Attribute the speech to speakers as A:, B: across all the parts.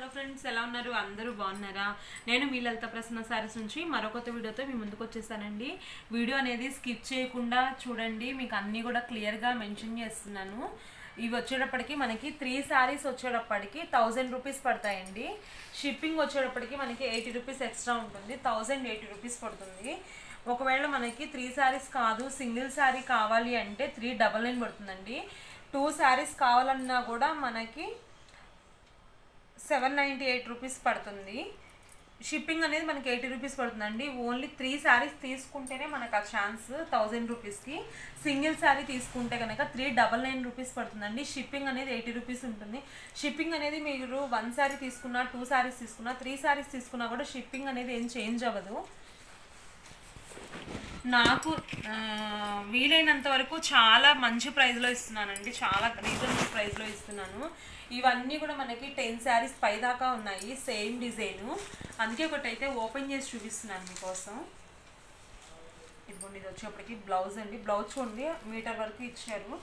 A: Hello friends, ఎలా ఉన్నారు? అందరూ బాగున్నారా? నేను మీ లలిత ప్రసన్న సారీస్ నుంచి మరో కొత్త వీడియోతో మీ ముందుకు వచ్చేసానండి. వీడియో అనేది స్కిప్ చేయకుండా చూడండి, మీకు అన్నీ కూడా క్లియర్గా మెన్షన్ చేస్తున్నాను. ఇవి వచ్చేటప్పటికి మనకి 3 శారీస్ వచ్చేటప్పటికి 1000 రూపీస్ పడతాయండి. షిప్పింగ్ వచ్చేటప్పటికి మనకి 80 రూపీస్ ఎక్స్ట్రా ఉంటుంది, 1080 రూపీస్ పడుతుంది. ఒకవేళ మనకి 3 శారీస్ కాదు, సింగిల్ శారీ కావాలి అంటే 399 పడుతుందండి. 2 శారీస్ కావాలన్నా కూడా మనకి 798 రూపీస్ పడుతుంది. షిప్పింగ్ అనేది మనకి 80 రూపీస్ పడుతుందండి. ఓన్లీ 3 శారీస్ తీసుకుంటేనే మనకు ఆ ఛాన్స్ 1000 రూపీస్కి. సింగిల్ శారీ తీసుకుంటే కనుక 399 రూపీస్ పడుతుందండి. షిప్పింగ్ అనేది 80 రూపీస్ ఉంటుంది. షిప్పింగ్ అనేది మీరు 1 శారీ తీసుకున్నా, 2 శారీస్ తీసుకున్నా, 3 శారీస్ తీసుకున్నా కూడా షిప్పింగ్ అనేది ఏం చేంజ్ అవ్వదు. నాకు వీలైనంత వరకు చాలా మంచి ప్రైస్లో ఇస్తున్నానండి, చాలా రీజనబుల్ ప్రైస్లో ఇస్తున్నాను. ఇవన్నీ కూడా మనకి 10 శారీస్ పైదాకా ఉన్నాయి, సేమ్ డిజైను. అందుకే ఒకటి అయితే ఓపెన్ చేసి చూపిస్తున్నాను మీకోసం. ఇదిగోండి, ఇది వచ్చేప్పటికి బ్లౌజ్ అండి. బ్లౌజ్ చూడండి, మీటర్ వరకు ఇచ్చారు,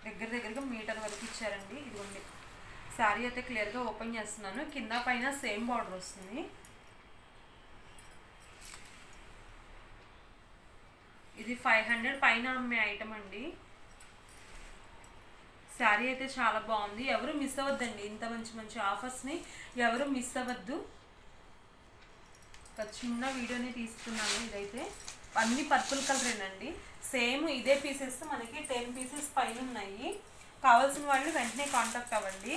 A: దగ్గరగా మీటర్ వరకు ఇచ్చారండి. ఇదిగోండి, శారీ అయితే క్లియర్గా ఓపెన్ చేస్తున్నాను. కింద పైన సేమ్ బార్డర్ వస్తుంది. ఇది 500 పైన అమ్మే ఐటమ్ అండి. శారీ అయితే చాలా బాగుంది. ఎవరు మిస్ అవ్వద్దండి, ఇంత మంచి ఆఫర్స్ని ఎవరు మిస్ అవ్వద్దు. ఒక చిన్న వీడియోని తీస్తున్నాను. ఇదైతే అన్ని పర్పుల్ కలరేనండి. సేమ్ ఇదే పీసెస్ మనకి 10 పీసెస్ పైన ఉన్నాయి. కావాల్సిన వాళ్ళు వెంటనే కాంటాక్ట్ అవ్వండి.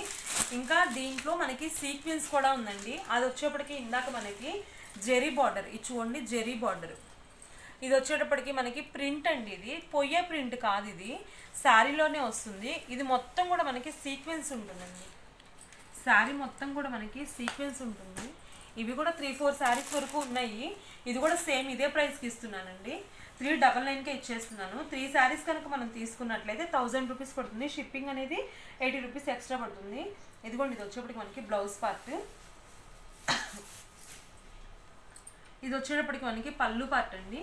A: ఇంకా దీంట్లో మనకి సీక్వెన్స్ కూడా ఉందండి. అది వచ్చేప్పటికి ఇందాక మనకి జెరీ బార్డర్, ఇది చూడండి జెరీ బార్డర్. ఇది వచ్చేటప్పటికి మనకి ప్రింట్ అండి, ఇది పొయ్యే ప్రింట్ కాదు, ఇది శారీలోనే వస్తుంది. ఇది మొత్తం కూడా మనకి సీక్వెన్స్ ఉంటుందండి. శారీ మొత్తం కూడా మనకి సీక్వెన్స్ ఉంటుంది. ఇవి కూడా 3-4 శారీస్ వరకు ఉన్నాయి. ఇది కూడా సేమ్ ఇదే ప్రైస్కి ఇస్తున్నానండి. 399కే ఇచ్చేస్తున్నాను. 3 శారీస్ కనుక మనం తీసుకున్నట్లయితే 1000 రూపీస్ పడుతుంది. షిప్పింగ్ అనేది 80 రూపీస్ ఎక్స్ట్రా పడుతుంది. ఇదిగోండి, ఇది వచ్చేప్పటికి మనకి బ్లౌజ్ పార్ట్. ఇది వచ్చేటప్పటికి మనకి పళ్ళు పార్ట్ అండి.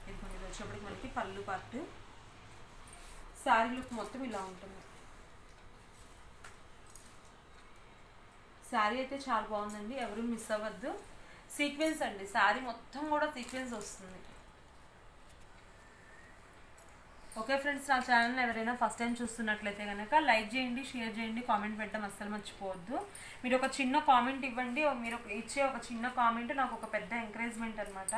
A: ఇదిగోండి, ఇది వచ్చేప్పటికి మనకి పళ్ళు పార్ట్. శారీ లుక్ మొత్తం ఇలా ఉంటుంది. శారీ అయితే చాలా బాగుందండి, ఎవరు మిస్ అవ్వద్దు. సీక్వెన్స్ అండి, శారీ మొత్తం కూడా సీక్వెన్స్ వస్తుంది. ఓకే ఫ్రెండ్స్, నా ఛానల్ ఎవరైనా ఫస్ట్ టైం చూస్తున్నట్లయితే కనుక లైక్ చేయండి, షేర్ చేయండి, కామెంట్ పెట్టడం అస్సలు మర్చిపోవద్దు. మీరు ఒక చిన్న కామెంట్ ఇవ్వండి. మీరు ఇచ్చే ఒక చిన్న కామెంట్ నాకు ఒక పెద్ద ఎంకరేజ్మెంట్ అనమాట.